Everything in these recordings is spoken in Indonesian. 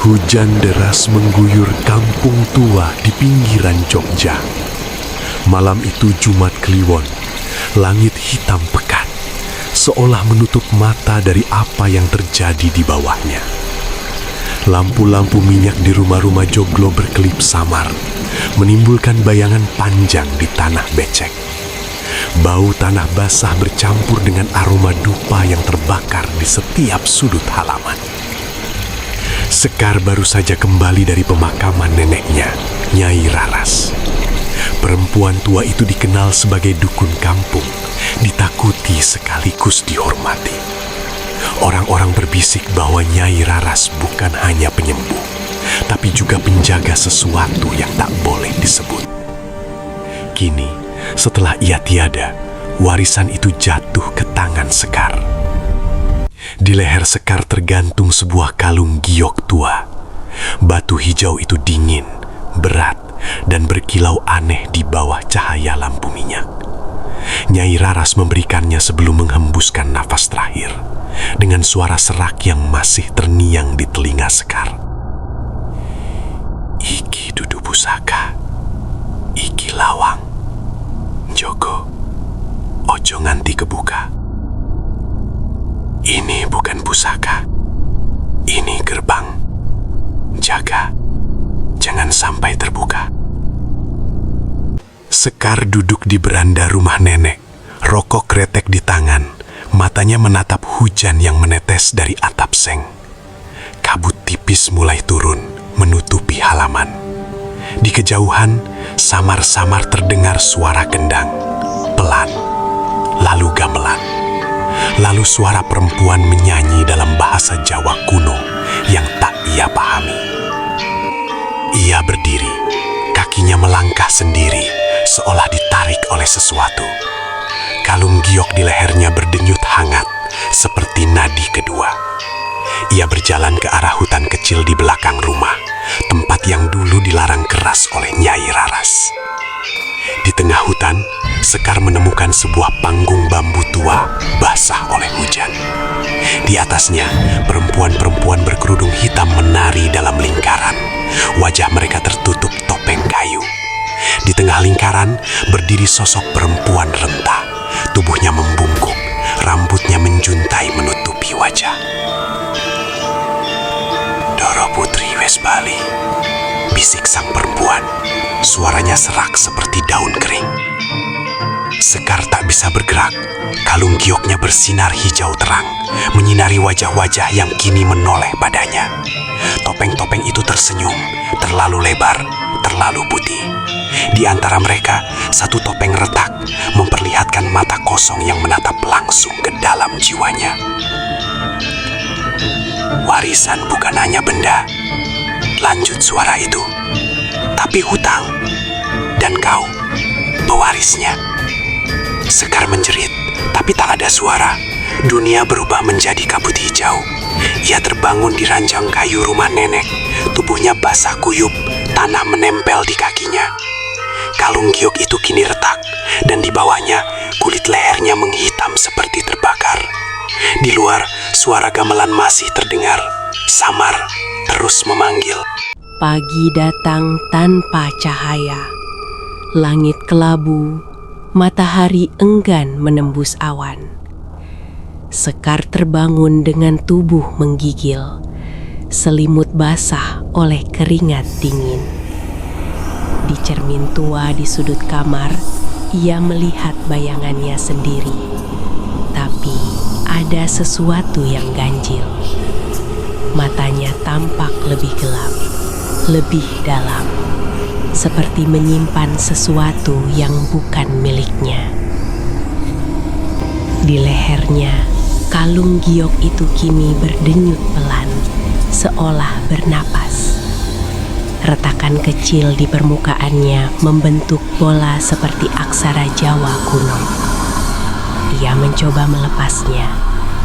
Hujan deras mengguyur kampung tua di pinggiran Jogja. Malam itu Jumat Kliwon, langit hitam pekat, seolah menutup mata dari apa yang terjadi di bawahnya. Lampu-lampu minyak di rumah-rumah joglo berkelip samar, menimbulkan bayangan panjang di tanah becek. Bau tanah basah bercampur dengan aroma dupa yang terbakar di setiap sudut halaman. Sekar baru saja kembali dari pemakaman neneknya, Nyai Raras. Perempuan tua itu dikenal sebagai dukun kampung, ditakuti sekaligus dihormati. Orang-orang berbisik bahwa Nyai Raras bukan hanya penyembuh, tapi juga penjaga sesuatu yang tak boleh disebut. Kini, setelah ia tiada, warisan itu jatuh ke tangan Sekar. Di leher Sekar tergantung sebuah kalung giok tua. Batu hijau itu dingin, berat, dan berkilau aneh di bawah cahaya lampu minyak. Nyai Raras memberikannya sebelum menghembuskan nafas terakhir, dengan suara serak yang masih terngiang di telinga Sekar. Iki dudu pusaka, iki lawang. Jogo, ojo nganti kebuka. Ini bukan pusaka, ini gerbang. Jaga, jangan sampai terbuka. Sekar duduk di beranda rumah nenek, rokok kretek di tangan, matanya menatap hujan yang menetes dari atap seng. Kabut tipis mulai turun, menutupi halaman. Di kejauhan, samar-samar terdengar suara gendang, pelan, lalu gamelan. Lalu suara perempuan menyanyi dalam bahasa Jawa kuno yang tak ia pahami. Ia berdiri, kakinya melangkah sendiri, seolah ditarik oleh sesuatu. Kalung giok di lehernya berdenyut hangat, seperti nadi kedua. Ia berjalan ke arah hutan kecil di belakang rumah, tempat yang dulu dilarang keras oleh Nyai Raras. Di tengah hutan, Sekar menemukan sebuah panggung bambu tua, basah oleh hujan. Di atasnya, perempuan-perempuan berkerudung hitam menari dalam lingkaran. Wajah mereka tertutup topeng kayu. Di tengah lingkaran, berdiri sosok perempuan renta. Tubuhnya membungkuk, rambutnya menjuntai menutupi wajah. Doro Putri wes bali, bisik sang perempuan. Suaranya serak seperti daun kering. Sekar tak bisa bergerak. Kalung gioknya bersinar hijau terang, menyinari wajah-wajah yang kini menoleh padanya. Topeng-topeng itu tersenyum, terlalu lebar, terlalu putih. Di antara mereka, satu topeng retak, memperlihatkan mata kosong yang menatap langsung ke dalam jiwanya. Warisan bukan hanya benda, lanjut suara itu, tapi hutang, dan kau, pewarisnya. Sekar menjerit, tapi tak ada suara. Dunia berubah menjadi kabut hijau. Ia terbangun di ranjang kayu rumah nenek. Tubuhnya basah kuyup, tanah menempel di kakinya. Kalung giok itu kini retak, dan di bawahnya kulit lehernya menghitam seperti terbakar. Di luar, suara gamelan masih terdengar, samar, terus memanggil. Pagi datang tanpa cahaya. Langit kelabu, matahari enggan menembus awan. Sekar terbangun dengan tubuh menggigil, selimut basah oleh keringat dingin. Di cermin tua di sudut kamar, ia melihat bayangannya sendiri. Tapi ada sesuatu yang ganjil. Matanya tampak lebih gelap, lebih dalam, seperti menyimpan sesuatu yang bukan miliknya. Di lehernya, kalung giok itu kini berdenyut pelan, seolah bernapas. Retakan kecil di permukaannya membentuk bola seperti aksara Jawa kuno. Ia mencoba melepasnya,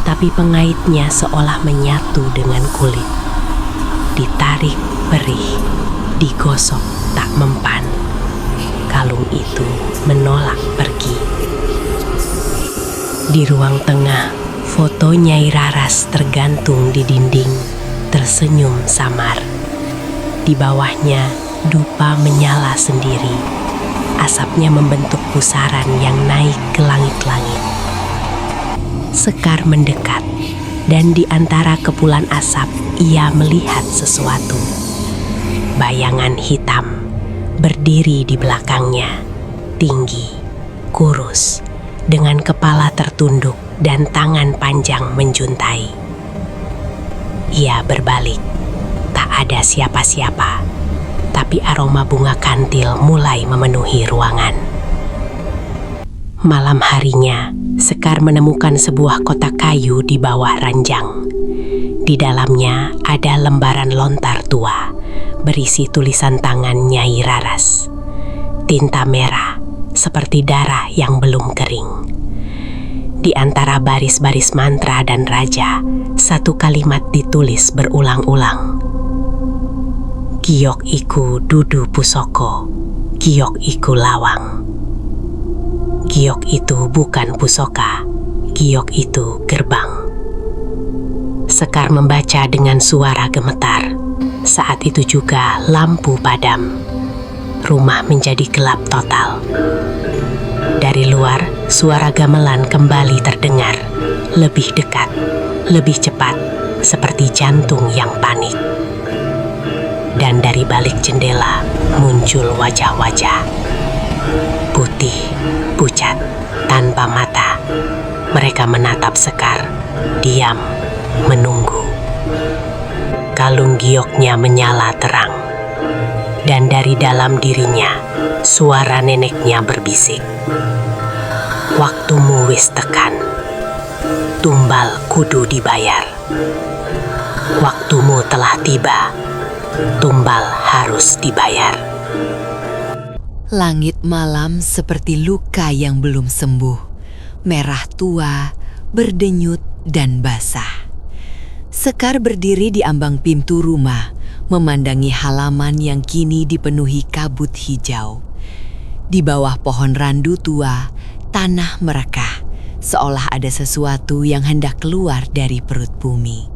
tapi pengaitnya seolah menyatu dengan kulit. Ditarik perih, digosok tak mempan. Kalung itu menolak pergi. Di ruang tengah, foto Nyai Raras tergantung di dinding, tersenyum samar. Di bawahnya, dupa menyala sendiri. Asapnya membentuk pusaran yang naik ke langit-langit. Sekar mendekat, dan di antara kepulan asap ia melihat sesuatu. Bayangan hitam berdiri di belakangnya, tinggi, kurus, dengan kepala tertunduk dan tangan panjang menjuntai. Ia berbalik, tak ada siapa-siapa, tapi aroma bunga kantil mulai memenuhi ruangan. Malam harinya, Sekar menemukan sebuah kotak kayu di bawah ranjang. Di dalamnya ada lembaran lontar tua, berisi tulisan tangan Nyai Raras. Tinta merah, seperti darah yang belum kering. Di antara baris-baris mantra dan raja, satu kalimat ditulis berulang-ulang. Giok iku dudu pusoko, giok iku lawang. Giok itu bukan pusoka, giok itu gerbang. Sekar membaca dengan suara gemetar. Saat itu juga lampu padam. Rumah menjadi gelap total. Dari luar, suara gamelan kembali terdengar. Lebih dekat, lebih cepat, seperti jantung yang panik. Dan dari balik jendela muncul wajah-wajah. Putih, pucat, tanpa mata. Mereka menatap Sekar, diam, menunggu. Kalung gioknya menyala terang. Dan dari dalam dirinya, suara neneknya berbisik. Waktumu wis tekan. Tumbal kudu dibayar. Waktumu telah tiba. Tumbal harus dibayar. Langit malam seperti luka yang belum sembuh, merah tua, berdenyut dan basah. Sekar berdiri di ambang pintu rumah, memandangi halaman yang kini dipenuhi kabut hijau. Di bawah pohon randu tua, tanah merekah, seolah ada sesuatu yang hendak keluar dari perut bumi.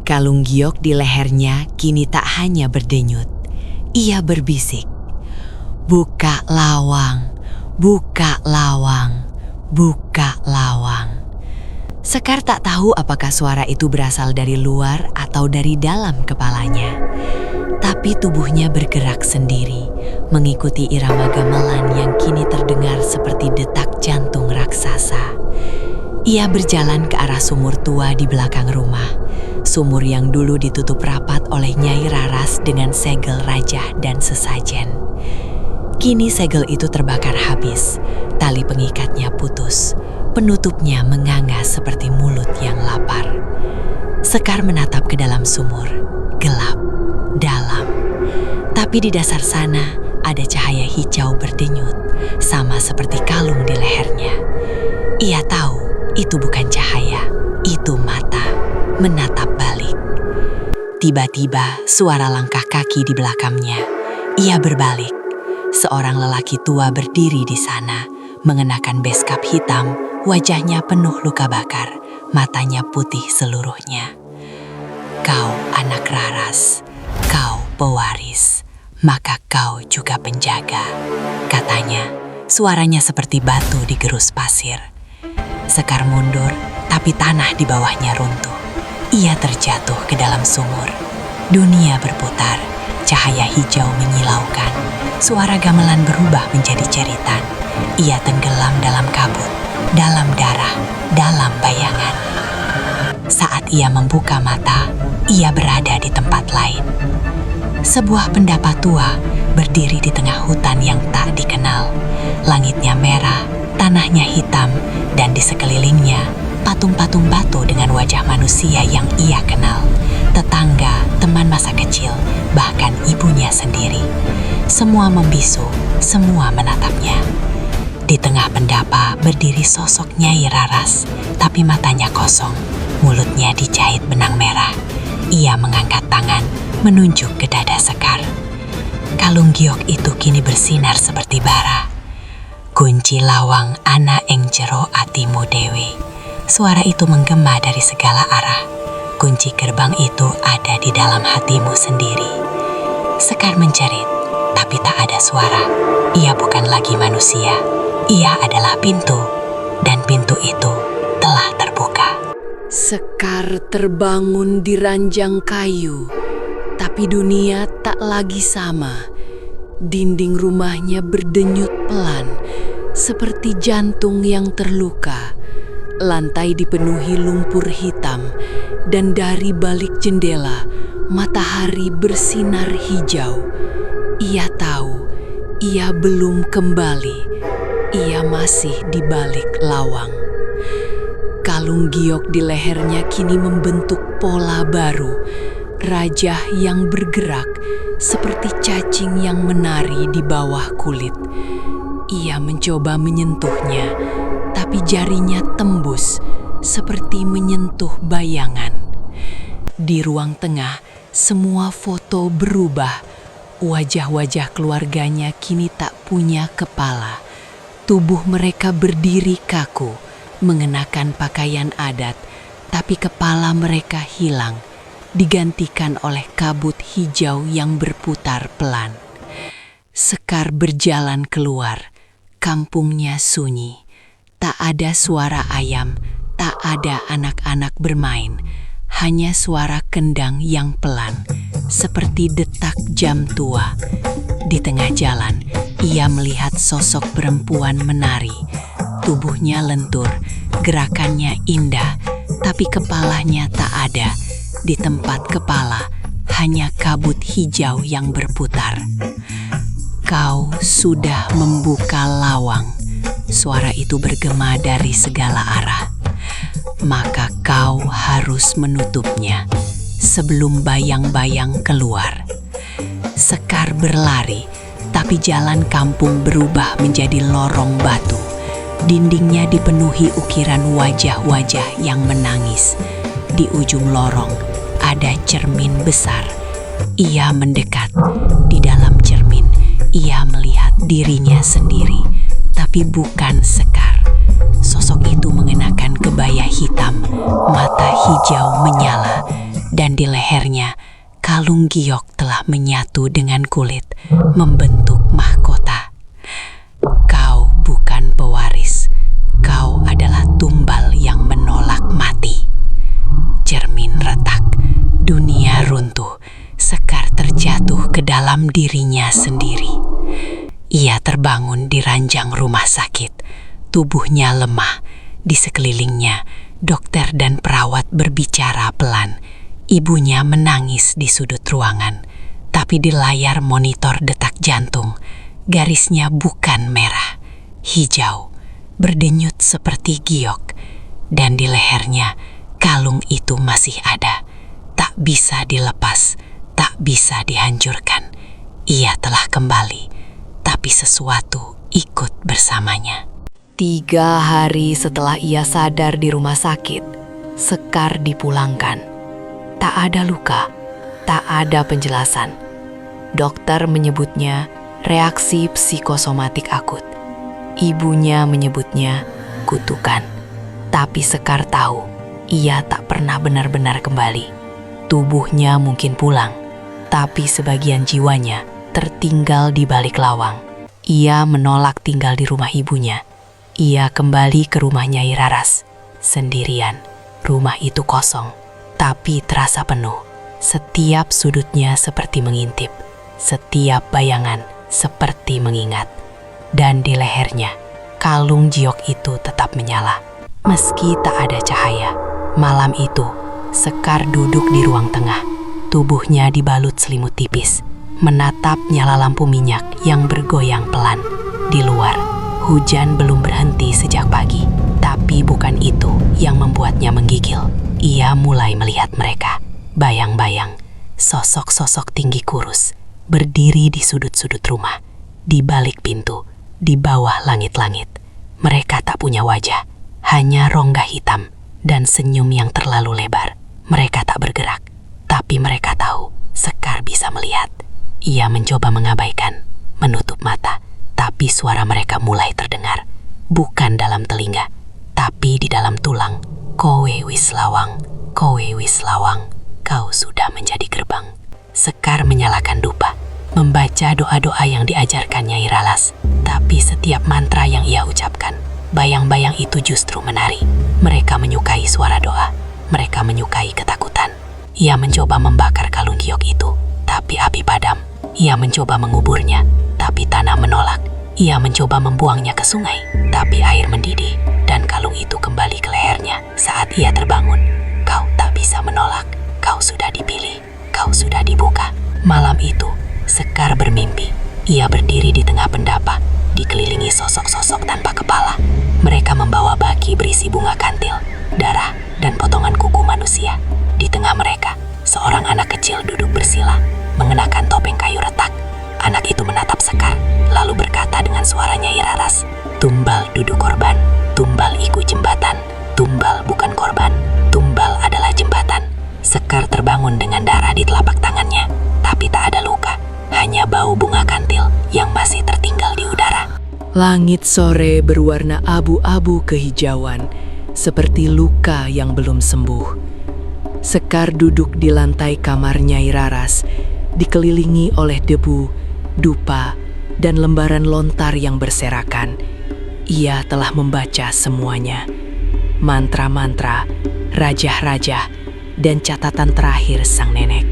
Kalung giok di lehernya kini tak hanya berdenyut, ia berbisik. Buka lawang, buka lawang, buka lawang. Sekar tak tahu apakah suara itu berasal dari luar atau dari dalam kepalanya. Tapi tubuhnya bergerak sendiri, mengikuti irama gamelan yang kini terdengar seperti detak jantung raksasa. Ia berjalan ke arah sumur tua di belakang rumah. Sumur yang dulu ditutup rapat oleh Nyai Raras dengan segel raja dan sesajen. Kini segel itu terbakar habis, tali pengikatnya putus, penutupnya menganga seperti mulut yang lapar. Sekar menatap ke dalam sumur, gelap, dalam. Tapi di dasar sana ada cahaya hijau berdenyut, sama seperti kalung di lehernya. Ia tahu itu bukan cahaya, itu mata, menatap balik. Tiba-tiba suara langkah kaki di belakangnya. Ia berbalik. Seorang lelaki tua berdiri di sana, mengenakan beskap hitam, wajahnya penuh luka bakar, matanya putih seluruhnya. Kau anak Raras, kau pewaris, maka kau juga penjaga, katanya. Suaranya seperti batu digerus pasir. Sekar mundur, tapi tanah di bawahnya runtuh. Ia terjatuh ke dalam sumur. Dunia berputar. Cahaya hijau menyilaukan. Suara gamelan berubah menjadi jeritan. Ia tenggelam dalam kabut, dalam darah, dalam bayangan. Saat ia membuka mata, ia berada di tempat lain. Sebuah pendapa tua berdiri di tengah hutan yang tak dikenal. Langitnya merah, tanahnya hitam, dan di sekelilingnya patung-patung batu dengan wajah manusia yang ia kenal. Tetangga, teman masa kecil, bahkan ibunya sendiri. Semua membisu, semua menatapnya. Di tengah pendapa berdiri sosok Nyai Raras, tapi matanya kosong, mulutnya dijahit benang merah. Ia mengangkat tangan, menunjuk ke dada Sekar. Kalung giok itu kini bersinar seperti bara. Kunci lawang ana ing jero atimu dewe. Suara itu menggema dari segala arah. Kunci gerbang itu ada di dalam hatimu sendiri. Sekar menjerit, tapi tak ada suara. Ia bukan lagi manusia. Ia adalah pintu, dan pintu itu telah terbuka. Sekar terbangun di ranjang kayu, tapi dunia tak lagi sama. Dinding rumahnya berdenyut pelan, seperti jantung yang terluka. Lantai dipenuhi lumpur hitam, dan dari balik jendela, matahari bersinar hijau. Ia tahu, ia belum kembali. Ia masih di balik lawang. Kalung giok di lehernya kini membentuk pola baru. Rajah yang bergerak seperti cacing yang menari di bawah kulit. Ia mencoba menyentuhnya, tapi jarinya tembus seperti menyentuh bayangan. Di ruang tengah, semua foto berubah. Wajah-wajah keluarganya kini tak punya kepala. Tubuh mereka berdiri kaku, mengenakan pakaian adat, tapi kepala mereka hilang, digantikan oleh kabut hijau yang berputar pelan. Sekar berjalan keluar, kampungnya sunyi. Tak ada suara ayam, tak ada anak-anak bermain, hanya suara kendang yang pelan, seperti detak jam tua. Di tengah jalan, ia melihat sosok perempuan menari. Tubuhnya lentur, gerakannya indah, tapi kepalanya tak ada. Di tempat kepala, hanya kabut hijau yang berputar. Kau sudah membuka lawang. Suara itu bergema dari segala arah. Maka kau harus menutupnya sebelum bayang-bayang keluar. Sekar berlari, tapi jalan kampung berubah menjadi lorong batu. Dindingnya dipenuhi ukiran wajah-wajah yang menangis. Di ujung lorong ada cermin besar. Ia mendekat. Di dalam cermin, ia melihat dirinya sendiri, tapi bukan Sekar. Sosok itu mengenakan kebaya hitam, mata hijau menyala, dan di lehernya kalung giok telah menyatu dengan kulit, membentuk mahkota. Kau bukan pewaris, kau adalah tumbal yang menolak mati. Cermin retak, dunia runtuh, Sekar terjatuh ke dalam dirinya sendiri. Ia terbangun di ranjang rumah sakit, tubuhnya lemah. Di sekelilingnya, dokter dan perawat berbicara pelan. Ibunya menangis di sudut ruangan, tapi di layar monitor detak jantung, garisnya bukan merah, hijau, berdenyut seperti giok, dan di lehernya kalung itu masih ada, tak bisa dilepas, tak bisa dihancurkan. Ia telah kembali, tapi sesuatu ikut bersamanya. 3 hari setelah ia sadar di rumah sakit, Sekar dipulangkan. Tak ada luka, tak ada penjelasan. Dokter menyebutnya reaksi psikosomatik akut. Ibunya menyebutnya kutukan. Tapi Sekar tahu, ia tak pernah benar-benar kembali. Tubuhnya mungkin pulang, tapi sebagian jiwanya tertinggal di balik lawang. Ia menolak tinggal di rumah ibunya. Ia kembali ke rumah Nyai Raras, sendirian. Rumah itu kosong, tapi terasa penuh. Setiap sudutnya seperti mengintip, setiap bayangan seperti mengingat. Dan di lehernya, kalung giok itu tetap menyala. Meski tak ada cahaya, malam itu, Sekar duduk di ruang tengah. Tubuhnya dibalut selimut tipis, menatap nyala lampu minyak yang bergoyang pelan. Di luar, hujan belum berhenti sejak pagi, tapi bukan itu yang membuatnya menggigil. Ia mulai melihat mereka, bayang-bayang, sosok-sosok tinggi kurus, berdiri di sudut-sudut rumah, di balik pintu, di bawah langit-langit. Mereka tak punya wajah, hanya rongga hitam dan senyum yang terlalu lebar. Mereka tak bergerak, tapi mereka tahu Sekar bisa melihat. Ia mencoba mengabaikan, menutup mata, tapi suara mereka mulai terdengar. Bukan dalam telinga, tapi di dalam tulang. Kowe wis lawang, Kowe wis lawang, kau sudah menjadi gerbang. Sekar menyalakan dupa, membaca doa-doa yang diajarkan Nyai Ralas. Tapi setiap mantra yang ia ucapkan, bayang-bayang itu justru menari. Mereka menyukai suara doa, mereka menyukai ketakutan. Ia mencoba membakar kalung giok itu, tapi api padam. Ia mencoba menguburnya, tapi tanah menolak. Ia mencoba membuangnya ke sungai, tapi air mendidih dan kalung itu kembali ke lehernya saat ia terbangun. Kau tak bisa menolak, kau sudah dipilih, kau sudah dibuka. Malam itu, Sekar bermimpi. Ia berdiri di tengah pendapa, dikelilingi sosok-sosok tanpa kepala. Mereka membawa baki berisi bunga kantil, darah, dan potongan kuku manusia. Di tengah mereka, seorang anak kecil duduk bersila, mengenakan topeng kayu retak. Anak itu menatap Sekar, lalu berkata dengan suara Nyai Raras, "Tumbal duduk korban, tumbal iku jembatan, tumbal bukan korban, tumbal adalah jembatan." Sekar terbangun dengan darah di telapak tangannya, tapi tak ada luka, hanya bau bunga kantil yang masih tertinggal di udara. Langit sore berwarna abu-abu kehijauan, seperti luka yang belum sembuh. Sekar duduk di lantai kamar Nyai Raras, dikelilingi oleh debu, dupa, dan lembaran lontar yang berserakan. Ia telah membaca semuanya. Mantra-mantra, rajah-rajah, dan catatan terakhir sang nenek.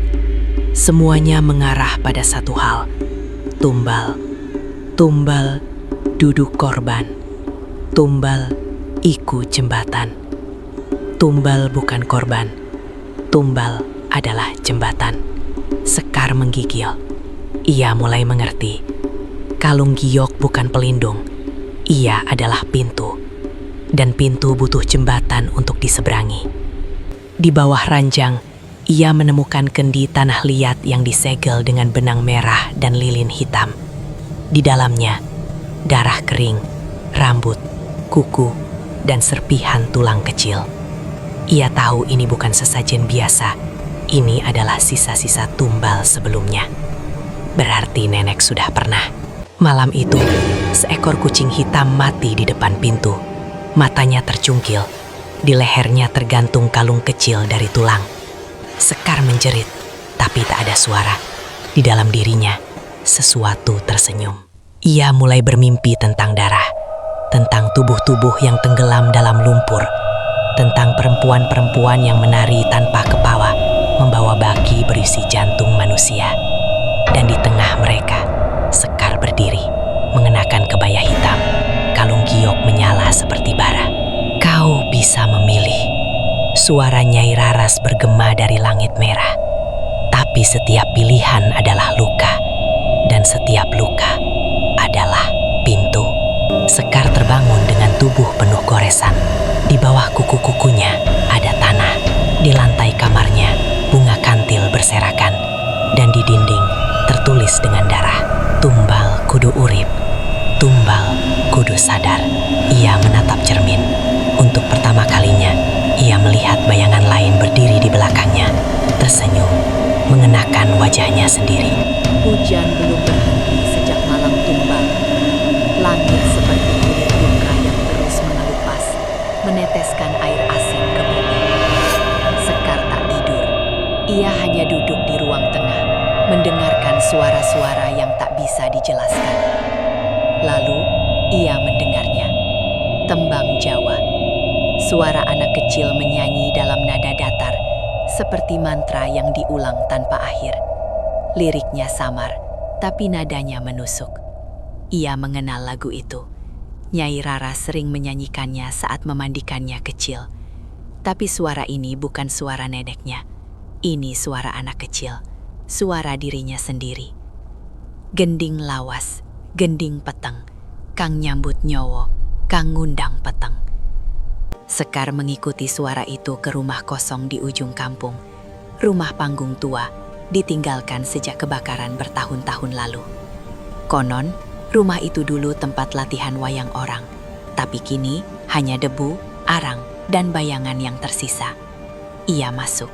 Semuanya mengarah pada satu hal. Tumbal. Tumbal, duduk korban. Tumbal, iku jembatan. Tumbal bukan korban. Tumbal adalah jembatan. Sekar menggigil. Ia mulai mengerti. Kalung giok bukan pelindung. Ia adalah pintu. Dan pintu butuh jembatan untuk diseberangi. Di bawah ranjang, ia menemukan kendi tanah liat yang disegel dengan benang merah dan lilin hitam. Di dalamnya, darah kering, rambut, kuku, dan serpihan tulang kecil. Ia tahu ini bukan sesajen biasa. Ini adalah sisa-sisa tumbal sebelumnya. Berarti nenek sudah pernah. Malam itu, seekor kucing hitam mati di depan pintu. Matanya tercungkil. Di lehernya tergantung kalung kecil dari tulang. Sekar menjerit, tapi tak ada suara. Di dalam dirinya, sesuatu tersenyum. Ia mulai bermimpi tentang darah, tentang tubuh-tubuh yang tenggelam dalam lumpur, tentang perempuan-perempuan yang menari tanpa kepawa, membawa baki berisi jantung manusia. Dan di tengah mereka, Sekar berdiri, mengenakan kebaya hitam. Kalung giok menyala seperti bara. Kau bisa memilih. Suara Nyai Raras bergema dari langit merah. Tapi setiap pilihan adalah luka, dan setiap luka adalah pintu. Sekar terbangun dengan tubuh penuh goresan. Di bawah kuku-kukunya ada tanah. Di lantai kamarnya, bunga kantil berserakan. Dan di dinding tertulis dengan darah, "Tumbal kudu urip, tumbal kudu sadar." Ia menatap cermin. Untuk pertama kalinya, ia melihat bayangan lain berdiri di belakangnya, tersenyum, mengenakan wajahnya sendiri. Hujan belum berhenti sejak malam tumbal. Langit seperti kulit luka yang terus mengelupas, meneteskan air asin ke bumi. Sekar tak tidur. Ia hanya duduk di ruang tengah, mendengarkan suara-suara yang tak bisa dijelaskan. Lalu, ia mendengarnya. Tembang Jawa. Suara anak kecil menyanyi dalam nada datar, seperti mantra yang diulang tanpa akhir. Liriknya samar, tapi nadanya menusuk. Ia mengenal lagu itu. Nyai Rara sering menyanyikannya saat memandikannya kecil. Tapi suara ini bukan suara neneknya. Ini suara anak kecil, suara dirinya sendiri. Gending lawas, gending peteng, kang nyambut nyowo, kang ngundang peteng. Sekar mengikuti suara itu ke rumah kosong di ujung kampung. Rumah panggung tua, ditinggalkan sejak kebakaran bertahun-tahun lalu. Konon, rumah itu dulu tempat latihan wayang orang. Tapi kini hanya debu, arang, dan bayangan yang tersisa. Ia masuk.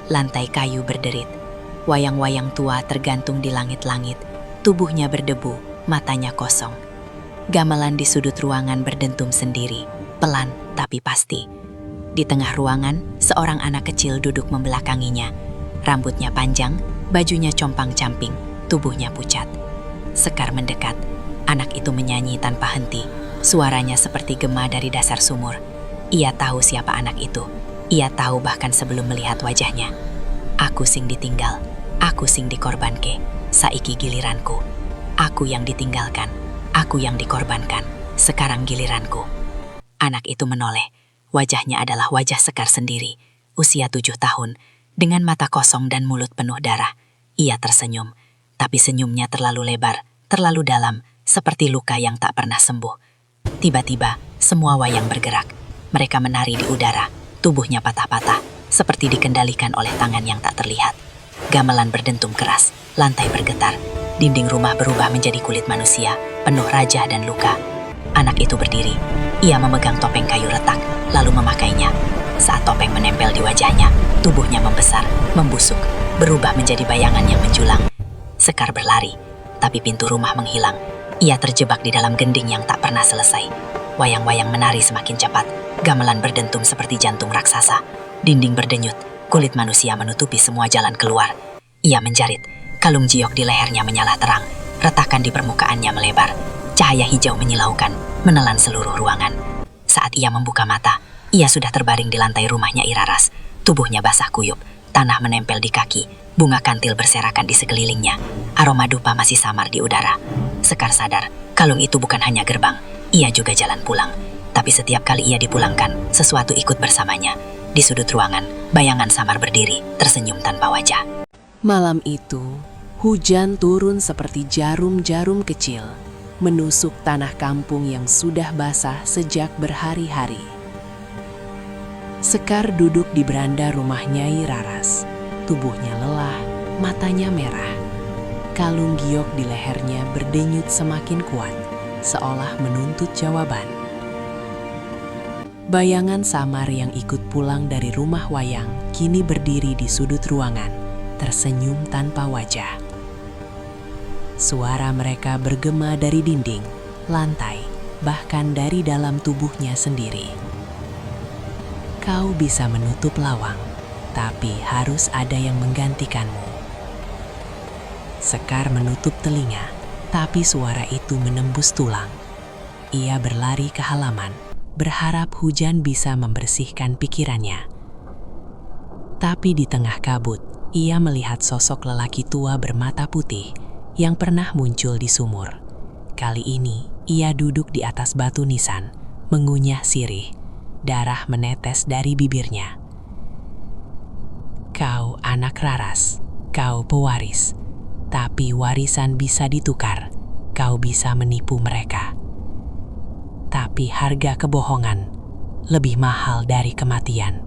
Lantai kayu berderit. Wayang-wayang tua tergantung di langit-langit. Tubuhnya berdebu, matanya kosong. Gamelan di sudut ruangan berdentum sendiri, pelan tapi pasti. Di tengah ruangan, seorang anak kecil duduk membelakanginya. Rambutnya panjang, bajunya compang-camping, tubuhnya pucat. Sekar mendekat. Anak itu menyanyi tanpa henti. Suaranya seperti gema dari dasar sumur. Ia tahu siapa anak itu. Ia tahu bahkan sebelum melihat wajahnya. Aku sing ditinggal. Aku sing dikorbanke. Saiki giliranku. Aku yang ditinggalkan. Aku yang dikorbankan. Sekarang giliranku. Anak itu menoleh. Wajahnya adalah wajah Sekar sendiri. Usia 7 tahun. Dengan mata kosong dan mulut penuh darah. Ia tersenyum. Tapi senyumnya terlalu lebar, terlalu dalam, seperti luka yang tak pernah sembuh. Tiba-tiba, semua wayang bergerak. Mereka menari di udara. Tubuhnya patah-patah, seperti dikendalikan oleh tangan yang tak terlihat. Gamelan berdentum keras, lantai bergetar. Dinding rumah berubah menjadi kulit manusia, penuh rajah dan luka. Anak itu berdiri. Ia memegang topeng kayu retak, lalu memakainya. Saat topeng menempel di wajahnya, tubuhnya membesar, membusuk, berubah menjadi bayangan yang menjulang. Sekar berlari, tapi pintu rumah menghilang. Ia terjebak di dalam gending yang tak pernah selesai. Wayang-wayang menari semakin cepat. Gamelan berdentum seperti jantung raksasa. Dinding berdenyut, kulit manusia menutupi semua jalan keluar. Ia menjerit, kalung giok di lehernya menyala terang. Retakan di permukaannya melebar. Cahaya hijau menyilaukan, menelan seluruh ruangan. Saat ia membuka mata, ia sudah terbaring di lantai rumahnya Iraras. Tubuhnya basah kuyup, tanah menempel di kaki, bunga kantil berserakan di sekelilingnya. Aroma dupa masih samar di udara. Sekar sadar, kalung itu bukan hanya gerbang, ia juga jalan pulang. Tapi setiap kali ia dipulangkan, sesuatu ikut bersamanya. Di sudut ruangan, bayangan samar berdiri, tersenyum tanpa wajah. Malam itu, hujan turun seperti jarum-jarum kecil, menusuk tanah kampung yang sudah basah sejak berhari-hari. Sekar duduk di beranda rumah Nyai Raras. Tubuhnya lelah, matanya merah. Kalung giok di lehernya berdenyut semakin kuat, seolah menuntut jawaban. Bayangan samar yang ikut pulang dari rumah wayang kini berdiri di sudut ruangan, tersenyum tanpa wajah. Suara mereka bergema dari dinding, lantai, bahkan dari dalam tubuhnya sendiri. Kau bisa menutup lawang, tapi harus ada yang menggantikanmu. Sekar menutup telinga, tapi suara itu menembus tulang. Ia berlari ke halaman, berharap hujan bisa membersihkan pikirannya. Tapi di tengah kabut, ia melihat sosok lelaki tua bermata putih yang pernah muncul di sumur. Kali ini, ia duduk di atas batu nisan, mengunyah sirih. Darah menetes dari bibirnya. Kau anak Raras, kau pewaris. Tapi warisan bisa ditukar, kau bisa menipu mereka. Tapi harga kebohongan lebih mahal dari kematian.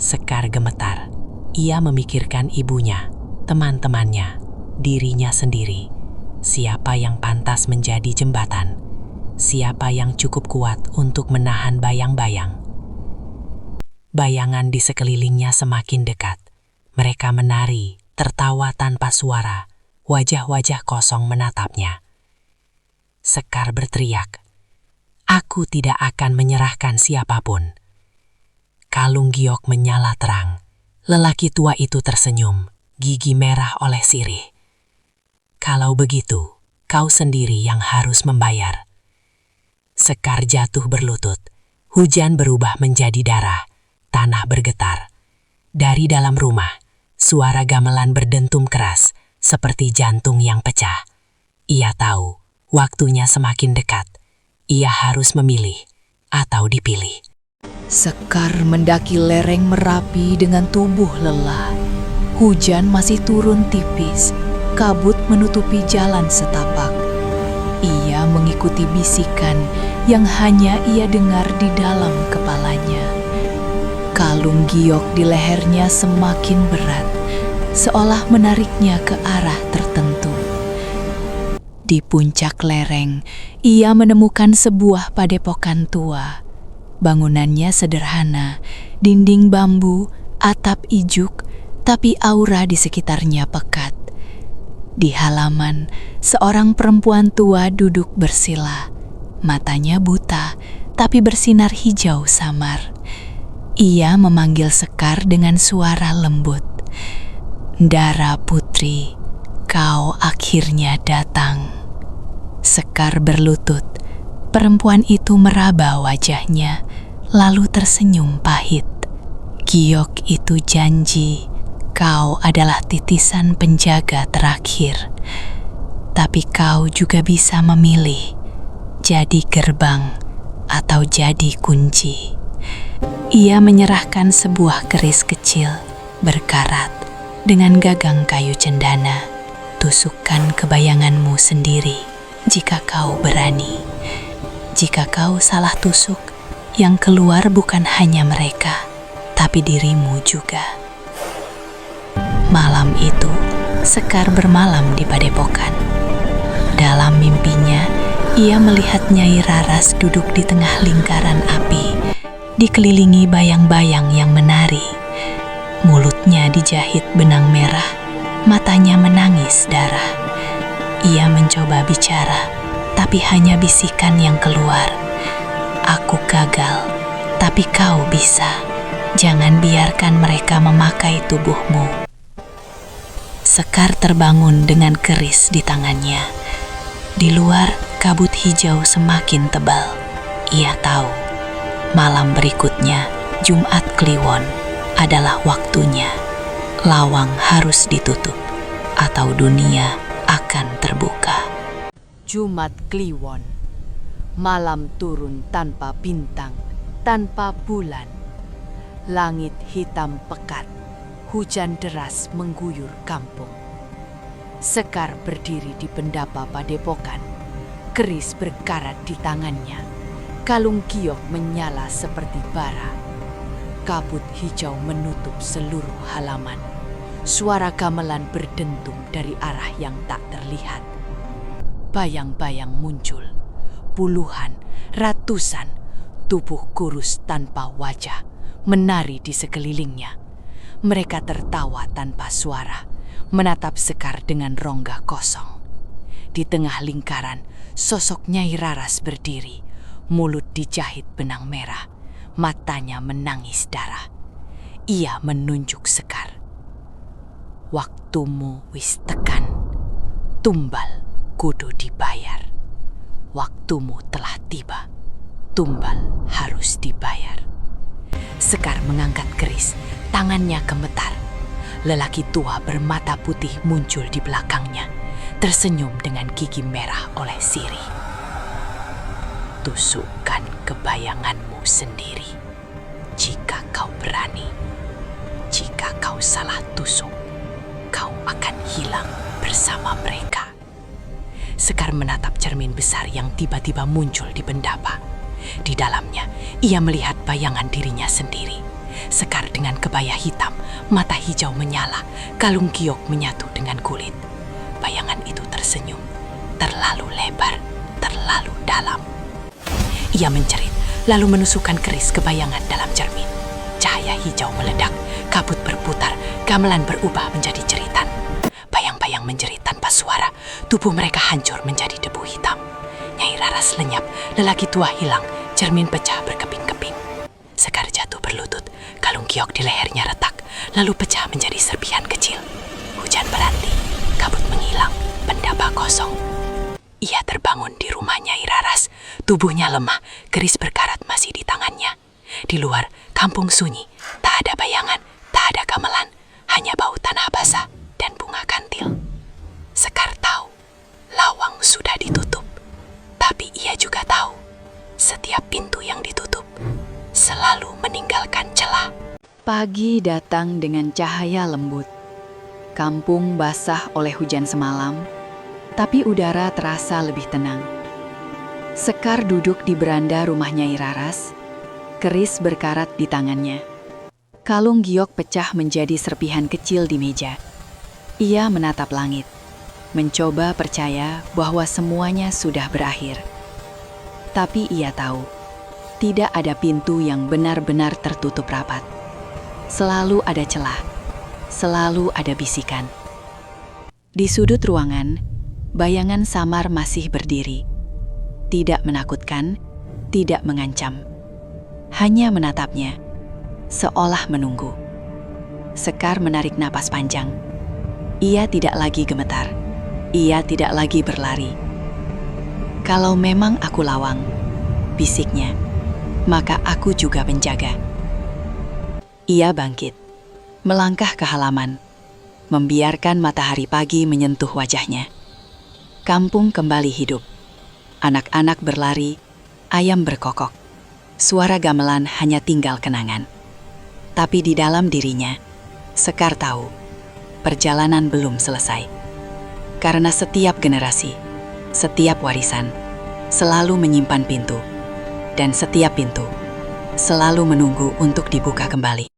Sekar gemetar. Ia memikirkan ibunya, teman-temannya, dirinya sendiri. Siapa yang pantas menjadi jembatan? Siapa yang cukup kuat untuk menahan bayang-bayang? Bayangan di sekelilingnya semakin dekat. Mereka menari, tertawa tanpa suara. Wajah-wajah kosong menatapnya. Sekar berteriak, "Aku tidak akan menyerahkan siapapun." Kalung giok menyala terang. Lelaki tua itu tersenyum, gigi merah oleh sirih. "Kalau begitu, kau sendiri yang harus membayar." Sekar jatuh berlutut. Hujan berubah menjadi darah. Tanah bergetar. Dari dalam rumah, suara gamelan berdentum keras, seperti jantung yang pecah. Ia tahu, waktunya semakin dekat. Ia harus memilih atau dipilih. Sekar mendaki lereng Merapi dengan tubuh lelah. Hujan masih turun tipis, kabut menutupi jalan setapak. Ia mengikuti bisikan yang hanya ia dengar di dalam kepalanya. Kalung giok di lehernya semakin berat, seolah menariknya ke arah tertentu. Di puncak lereng, ia menemukan sebuah padepokan tua. Bangunannya sederhana, dinding bambu, atap ijuk, tapi aura di sekitarnya pekat. Di halaman, seorang perempuan tua duduk bersila. Matanya buta, tapi bersinar hijau samar. Ia memanggil Sekar dengan suara lembut. "Dara putri, kau akhirnya datang." Sekar berlutut. Perempuan itu meraba wajahnya, lalu tersenyum pahit. "Giok itu janji, kau adalah titisan penjaga terakhir. Tapi kau juga bisa memilih, jadi gerbang atau jadi kunci." Ia menyerahkan sebuah keris kecil, berkarat, dengan gagang kayu cendana. "Tusukkan kebayanganmu sendiri jika kau berani. Jika kau salah tusuk, yang keluar bukan hanya mereka, tapi dirimu juga." Malam itu, Sekar bermalam di padepokan. Dalam mimpinya, ia melihat Nyai Raras duduk di tengah lingkaran api, dikelilingi bayang-bayang yang menari. Mulutnya dijahit benang merah, matanya menangis darah. Ia mencoba bicara, tapi hanya bisikan yang keluar. "Aku gagal, tapi kau bisa. Jangan biarkan mereka memakai tubuhmu." Sekar terbangun dengan keris di tangannya. Di luar, kabut hijau semakin tebal. Ia tahu, malam berikutnya, Jumat Kliwon, adalah waktunya. Lawang harus ditutup, atau dunia akan terbuka. Jumat Kliwon. Malam turun tanpa bintang, tanpa bulan. Langit hitam pekat, hujan deras mengguyur kampung. Sekar berdiri di pendapa padepokan, keris berkarat di tangannya. Kalung giok menyala seperti bara. Kabut hijau menutup seluruh halaman. Suara gamelan berdentum dari arah yang tak terlihat. Bayang-bayang muncul, puluhan, ratusan, tubuh kurus tanpa wajah menari di sekelilingnya. Mereka tertawa tanpa suara, menatap Sekar dengan rongga kosong. Di tengah lingkaran, sosok Nyai Raras berdiri, mulut dijahit benang merah, matanya menangis darah. Ia menunjuk Sekar. "Waktumu wis tekan, tumbal kudu dibayar. Waktumu telah tiba, tumbal harus dibayar." Sekar mengangkat keris, tangannya gemetar. Lelaki tua bermata putih muncul di belakangnya, tersenyum dengan gigi merah oleh sirih. "Tusukkan kebayanganmu sendiri jika kau berani. Jika kau salah tusuk, kau akan hilang bersama mereka." Sekar menatap cermin besar yang tiba-tiba muncul di pendapa. Di dalamnya, ia melihat bayangan dirinya sendiri. Sekar dengan kebaya hitam, mata hijau menyala, kalung giok menyatu dengan kulit. Bayangan itu tersenyum, terlalu lebar, terlalu dalam. Ia mencerit, lalu menusukkan keris ke bayangan dalam cermin. Cahaya hijau meledak, kabut berputar, gamelan berubah menjadi jeritan. Bayang-bayang menjerit tanpa suara, tubuh mereka hancur menjadi debu hitam. Nyai Raras lenyap, lelaki tua hilang, cermin pecah berkeping-keping. Sekar jatuh berlutut, kalung giok di lehernya retak, lalu pecah menjadi serpihan kecil. Hujan berhenti, kabut menghilang, pendapa kosong. Ia terbangun di rumah Nyai Raras, tubuhnya lemah, keris berkarat masih di tangannya. Di luar, kampung sunyi, tak ada bayangan, tak ada gamelan, hanya bau tanah basah dan bunga kantil. Sekar tahu, lawang sudah ditutup. Tapi ia juga tahu, setiap pintu yang ditutup selalu meninggalkan celah. Pagi datang dengan cahaya lembut. Kampung basah oleh hujan semalam, tapi udara terasa lebih tenang. Sekar duduk di beranda rumah Nyai Raras, keris berkarat di tangannya. Kalung giok pecah menjadi serpihan kecil di meja. Ia menatap langit, mencoba percaya bahwa semuanya sudah berakhir. Tapi ia tahu, tidak ada pintu yang benar-benar tertutup rapat. Selalu ada celah, selalu ada bisikan. Di sudut ruangan, bayangan samar masih berdiri. Tidak menakutkan, tidak mengancam. Hanya menatapnya. seolah menunggu. Sekar menarik napas panjang. Ia tidak lagi gemetar. Ia tidak lagi berlari. Kalau memang aku lawang, bisiknya, maka aku juga penjaga. Ia bangkit, melangkah ke halaman, membiarkan matahari pagi menyentuh wajahnya. Kampung kembali hidup. Anak-anak berlari, ayam berkokok. Suara gamelan hanya tinggal kenangan. Tapi di dalam dirinya, Sekar tahu, perjalanan belum selesai. Karena setiap generasi, setiap warisan, selalu menyimpan pintu. Dan setiap pintu, selalu menunggu untuk dibuka kembali.